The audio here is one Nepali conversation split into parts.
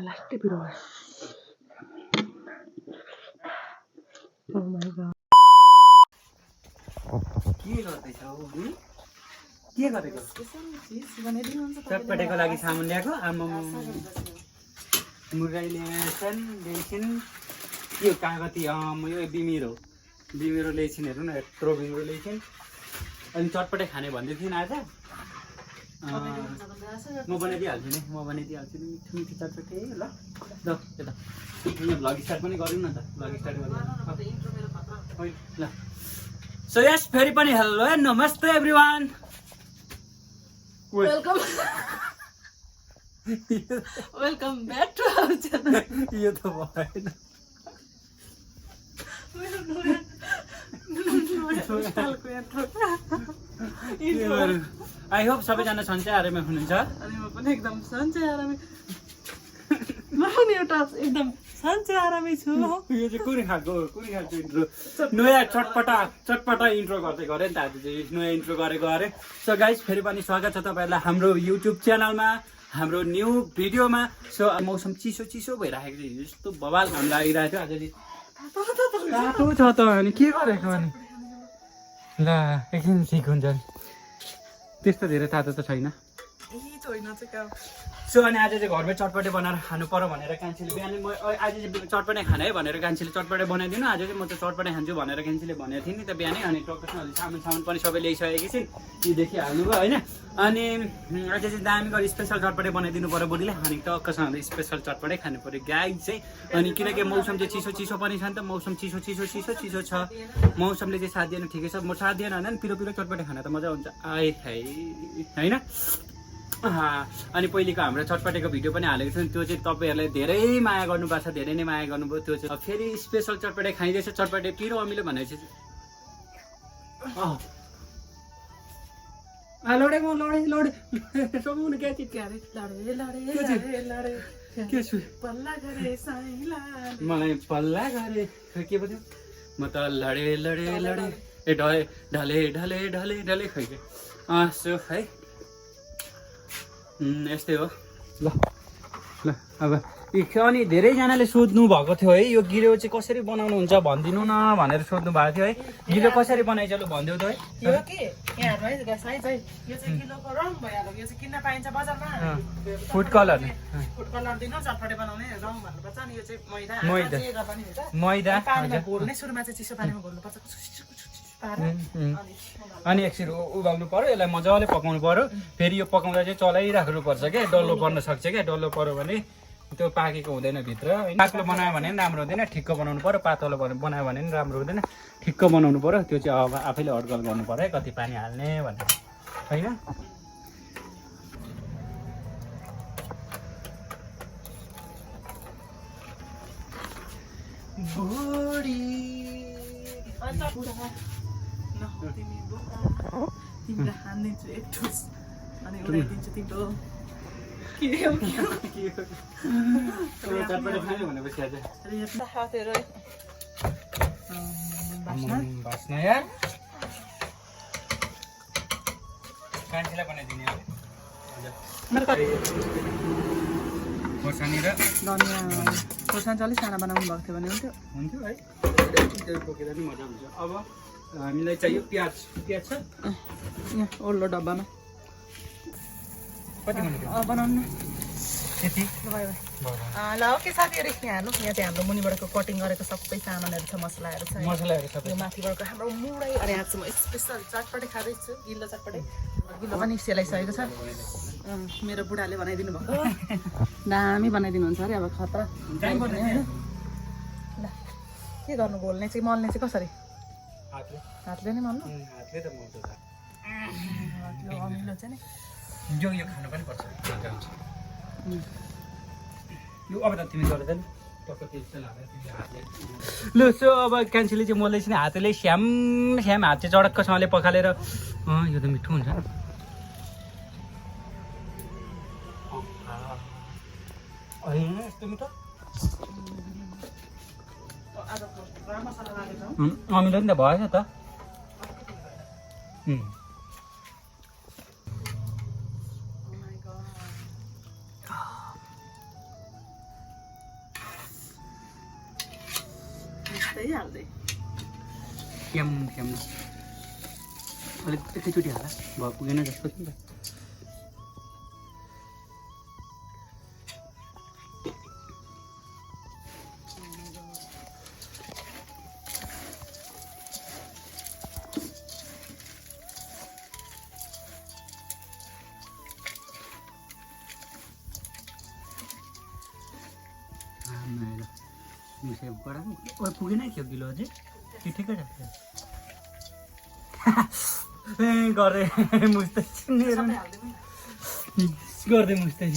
लास्टै पिरो के गर्दैछौ के गरेको चटपटेको लागि सामान ल्याएको आमा मुरगाई ल्याएछन् ल्याइछन् के कागती यो बिमिरो ल्याइछन् हेर्नु न यत्रो बिमिरो ल्याइछन् अनि चटपटे खाने भन्दै थिइन् आज म बनाइदिइहाल्छु नि मिठो मिठो चटपटे ल यता भ्लग स्टार्ट पनि गरौँ न त भ्लग स्टार्ट गरौँ ल सो यस फेरि पनि हेलो एन्ड नमस्ते everyone welcome back to our channel यो त भएन आई होप सबैजना सन्चै आरामै हुनुहुन्छ अनि म पनि एकदम सन्चै आरामै म पनि एउटा एकदम सन्चै आरामै छु यो चाहिँ कुन खालको इन्ट्रो नयाँ चटपटा इन्ट्रो गर्दै गरेँ नि त आज चाहिँ नयाँ इन्ट्रो गरेको अरे सो गाइस फेरि पनि स्वागत छ तपाईँहरूलाई हाम्रो युट्युब च्यानलमा हाम्रो न्यू भिडियोमा सो मौसम चिसो भइराखेको थियो यस्तो बवाल घाम लागिरहेको थियो आज चाहिँ तातो छ त अनि के गरेको अनि ल एकछिन ठिक हुन्छ त्यस्तो धेरै तातो त छैन सो अनि आज चाहिँ घरमै चटपटे बनाएर खानु पर्यो भनेर कान्छीले बिहान म आज चाहिँ चटपटे खाने है भनेर कान्छीले चटपटे बनाइदिनु आज चाहिँ म त चटपटे खान्छु भनेर कान्छीले भनेको थिएँ नि त बिहानै अनि टक्कसँग सामान पनि सबै ल्याइसकेकी छिन् यो देखिहाल्नु भयो होइन अनि आज चाहिँ दामी गरी स्पेसल चटपटे बनाइदिनु पर्यो बुढीले अनि टक्कसँग स्पेसल चटपटे खानु पर्यो गाई चाहिँ अनि किनकि मौसम चाहिँ चिसो पनि छ नि त मौसम चिसो छ मौसमले चाहिँ साथ दिएन ठिकै छ म साथ दिएन होइन पिरो चटपटे खाना त मजा हुन्छ आए है होइन अनि पहिलेको हाम्रो चटपटेको भिडियो पनि हालेको छु त्यो चाहिँ तपाईँहरूलाई धेरै माया गर्नुभएको छ धेरै नै माया गर्नुभयो त्यो चाहिँ फेरि स्पेसल चटपटे खाइँदैछ चटपटे पिरो अमिलो भनेपछि मलाई पल्ला गरे के भन्यो म त लडे ए ढले खै सो है यस्तै हो ल अब अनि धेरैजनाले सोध्नु भएको थियो है यो गिलो चाहिँ कसरी बनाउनुहुन्छ भनिदिनु न भनेर सोध्नु भएको थियो है गिलो कसरी बनाइन्छ लु भनिदेऊ त है फुड कलर मैदा अनि एकछिन उबाल्नु पर्यो यसलाई मजाले पकाउनु पर्यो फेरि यो पकाउँदा चाहिँ चलाइराख्नु पर्छ क्या डल्लो पर्न सक्छ क्या डल्लो पर्यो भने त्यो पाकेको हुँदैन भित्र पातलो बनायो भने पनि राम्रो हुँदैन ठिक्क बनाउनु पर्यो पातलो बनायो भने पनि राम्रो हुँदैन ठिक्क बनाउनु पर्यो त्यो चाहिँ अब आफैले अड्कल गर्नु पर्यो है कति पानी हाल्ने भनेर होइन तिमीलाई हानिदिन्छु एक ठुस अनि उडाइदिन्छु तिम्रो खोर्सानी र धनियाँ खोर्सानी चाहिँ अलिक साना बनाउनु भएको थियो भने हुन्थ्यो है त्यो बोकेर पनि मजा हुन्छ अब हामीलाई चाहियो प्याज छ यहाँ ओल्लो डब्बामा कति बनाउनु त्यति ल ओके साथीहरू यहाँ हाल्नु यहाँ चाहिँ हाम्रो मुनिबाटको कटिङ गरेको सबै सामानहरू छ मसलाहरू छ सबै यो माथिबाटको हाम्रो मुडै अनि आज चाहिँ म स्पेसल चटपटे खाँदैछु गिलो चटपटे गिलो पनि सेलाइसकेको छ मेरो बुढाले बनाइदिनु भएको दामी बनाइदिनुहुन्छ अरे अब खतरा होइन ल के गर्नु घोल्ने चाहिँ मल्ने चाहिँ कसरी हातले नै मल्नु अमिलो चाहिँ नि यो खानु पनि पर्छ यो अब त तिमी गरेर नि ल सो अब कान्छीले चाहिँ मोल्दैछ नि हातले श्याम हात चाहिँ चडक्कसँगले पखालेर यो त मिठो हुन्छ यस्तो मिठो अमिलो नि त भएछ त हाल्दै क्याम क्याम अलिक एकैचोटि हाल भयो पुगेन जस्तो थियो नि त पुगेन थियो किलो अझै ठिकै राख्यो गर्दै मुस्दै गर्दै मुस्दै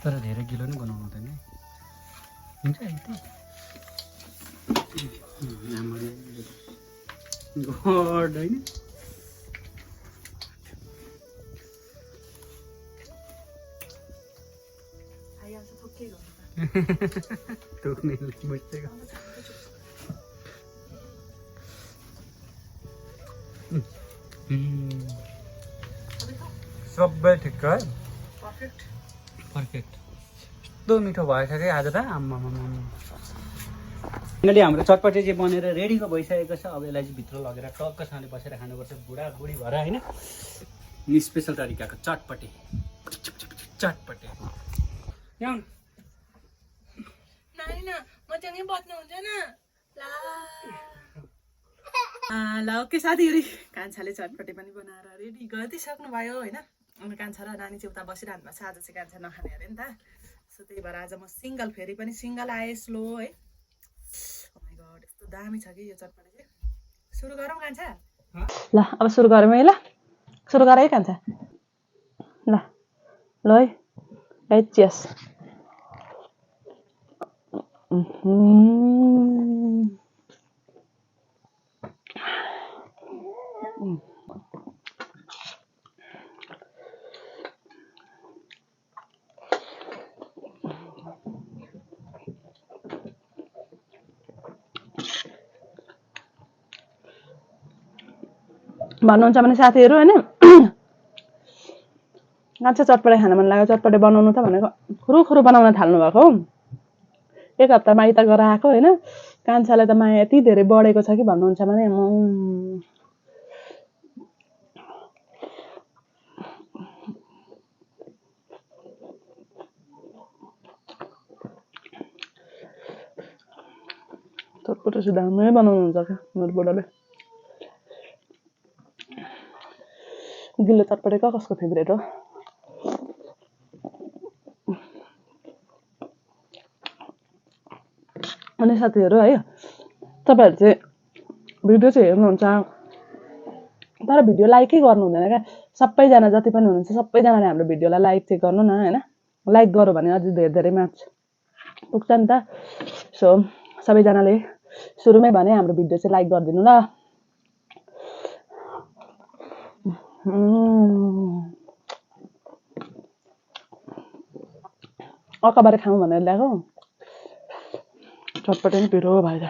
तर धेरै किलो नि बनाउनु हुँदैन हुन्छ गड होइन थुक्ने बुझ्दै सबै ठिक है पर्फेक्ट यस्तो मिठो भएछ कि आज त आम्मामा फाइनली हाम्रो चटपटे चाहिँ बनेर रेडीको भइसकेको छ अब यसलाई चाहिँ भित्र लगेर टक्कसँगले बसेर खानुपर्छ बुढाबुढी भएर होइन स्पेसल तरिकाको चटपटे चटपटे यहाँ ल ओके साथीहरू कान्छाले चटपटे पनि बनाएर रेडी गरिदिइसक्नु भयो होइन अनि कान्छा र नानी चाहिँ उता बसिरहनु भएको छ आज चाहिँ कान्छा नखाने अरे नि त सो त्यही भएर आज म सिङ्गल फेरि पनि सिङ्गल आएँ स्लो है माइ गड यस्तो दामी छ कि यो चटपटे चाहिँ सुरु गरौँ कान्छा ल अब सुरु गरौँ है ल सुरु गर है कान्छा ल ल है चियर्स भन्नुहुन्छ भने साथीहरू होइन कान्छा चटपटे खान मन लाग्यो चटपटे बनाउनु त भनेको खुरुखुरु बनाउन थाल्नु भएको हो एक हप्ता माइत गएर आएको होइन कान्छालाई त माया यति धेरै बढेको छ कि भन्नुहुन्छ भने चटपटे चाहिँ दामै बनाउनुहुन्छ क्या मेरो बुढाले गिलो चटपटे कसको फेभरेट हो अनि साथीहरू है तपाईँहरू चाहिँ भिडियो चाहिँ हेर्नुहुन्छ तर भिडियो लाइकै गर्नु हुँदैन क्या सबैजना जति पनि हुनुहुन्छ सबैजनाले हाम्रो भिडियोलाई लाइक चाहिँ गर्नु न होइन लाइक गऱ्यो भने अझै धेरै धेरै म्याच पुग्छ नि त सो सबैजनाले सुरुमै भने हाम्रो भिडियो चाहिँ लाइक गरिदिनु ल अकबारे खाउँ भनेर ल्याएको चटपटे नि पिरो भएछ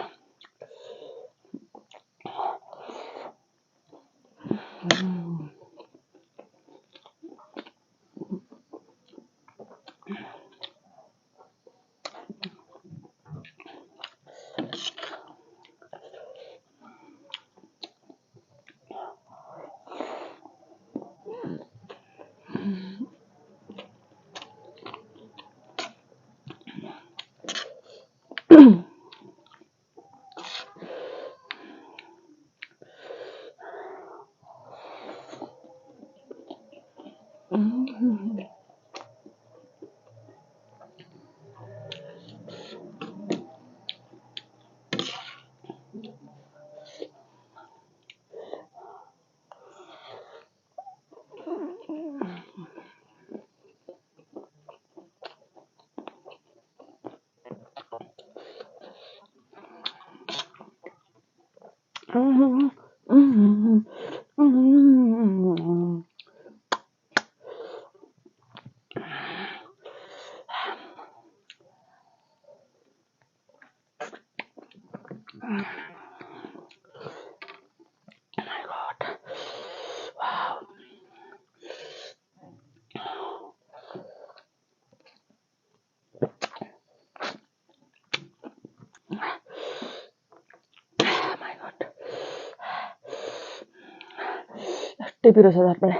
लास्टै पिरो छ झटपट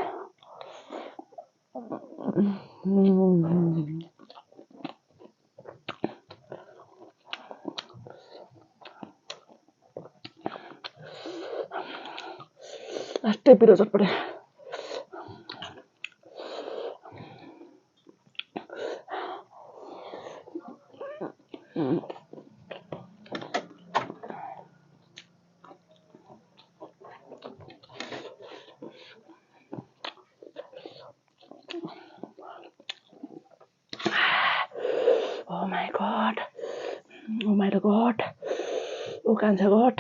लास्टै पिरो झटपट Oh my god. Oh my god. Oh कान्छा god.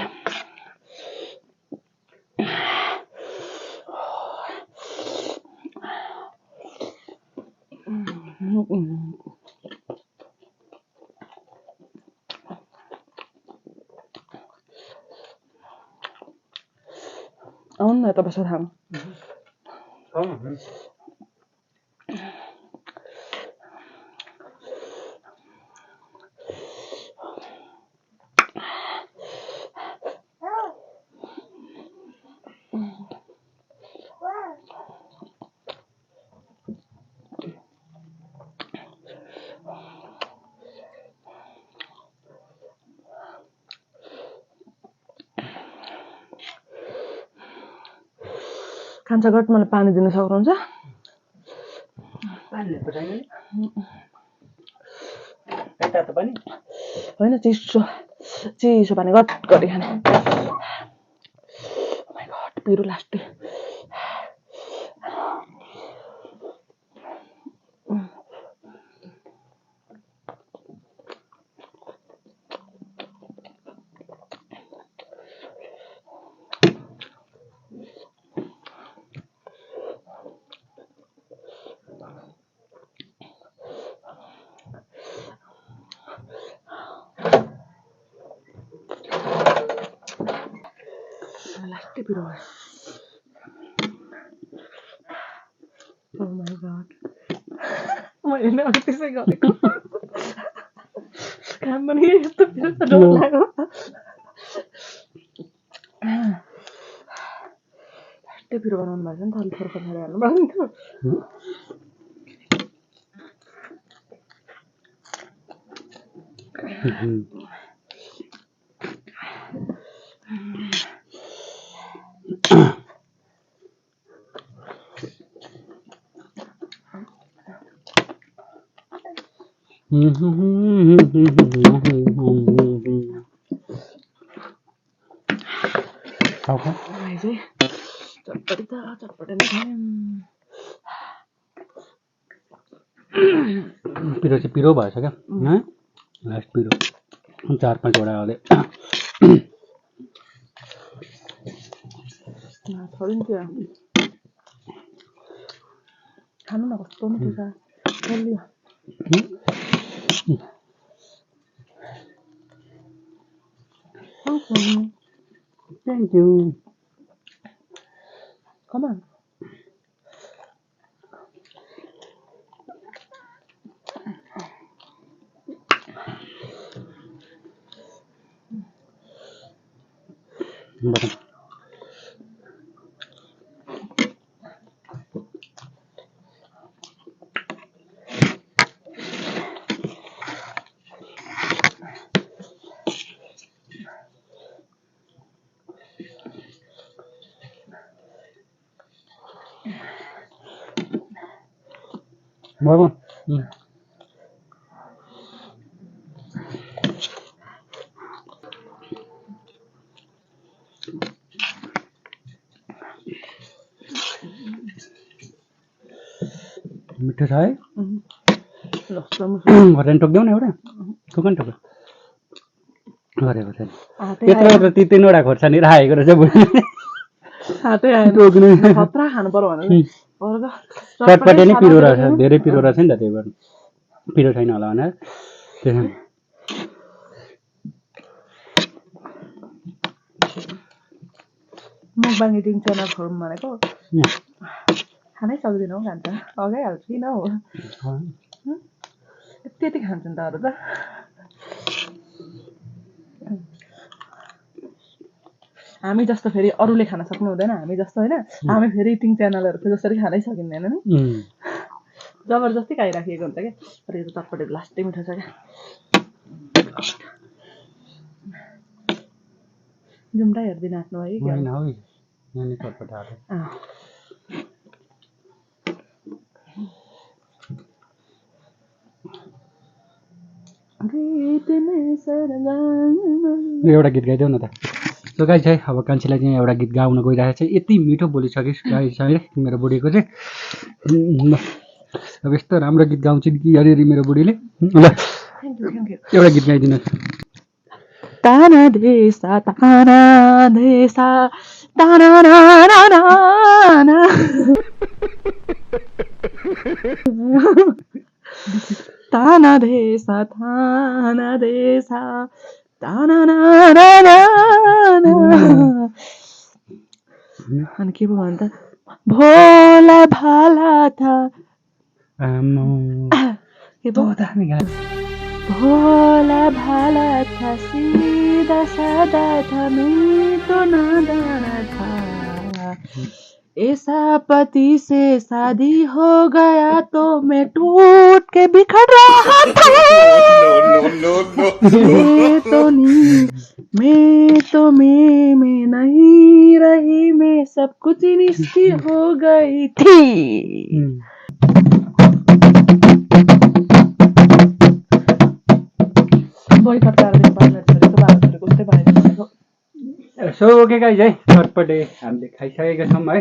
आउनु न यता बसेर खाऊँ कान्छा गट मलाई पानी दिन सक्नुहुन्छ होइन चिसो पानी गट गरी खाने पिरो लास्टै लास्टै पिरो Oh my god. मैले नै अघि त्यसै गरेको काम पनि यस्तो पिरो त डर लाग्यो लास्टै पिरो बनाउनु भएको छ नि त अलि थोर खोर्सानी हाल्नु पर्यो नि चटपटी नै पिरो चाहिँ पिरो भएछ क्या लास्ट पिरो 4-5 वटा हाले खानु न कस्तो मिठो छ बलियो Thank you. Come on. More one. मिठो छ है घरेन टोक्देऊ न एउटा टोकन टोक गरेको छैन त्यत्रो त 3-3 वटा खोर्सानी राखेको रहेछ हातै आएन खतरा खानु पर्यो भने चटपटे नै पिरो रहेछ धेरै पिरो रहेछ नि त त्यही भएर पिरो छैन होला भनेर त्यसैले मुखबाङ इटिङ च्यानल खोलौँ भनेको खानै सक्दिनँ हौ खान्छ अगै हाल्छु किन हौ त्यति खान्छ नि त अरू त हामी जस्तो फेरि अरूले खान सक्नु हुँदैन, हामी जस्तो होइन, हामी फेरि इटिङ च्यानलहरूको जसरी खानै सकिँदैन नि, जबरजस्ती खाइराखेको हुन्छ क्या। तर यो चटपटे लास्टै मिठो छ क्या। जुम्रा हेर्दिन आफ्नो है क्या। एउटा गीत गाइदेऊ न त। सो गाइस है अब कान्छीलाई चाहिँ एउटा गीत गाउन गइरहेको छ। यति मिठो बोलिसकिस् गाइस है मेरो बुढीको चाहिँ। अब यस्तो राम्रो गीत गाउँछ कि अलिअलि मेरो बुढीले। ल एउटा गीत गाइदिनुहोस्। ताना देसा ताना देसा ताना ना ना ना ना ताना देसा ताना देसा ताना ना ना ना ना। अनि के भयो भने त भोला भाला था के भयो भोला भाला था सीधा सादा था मैं तो नादान था ऐसा पति से शादी हो गया तो मैं टूट के बिखर रहा था। मैं तो मैं नहीं रही, मैं सब कुछ निश्चित हो गई थी। सो ओके गाइस है चटपटे हामीले खाइसकेका छौँ है।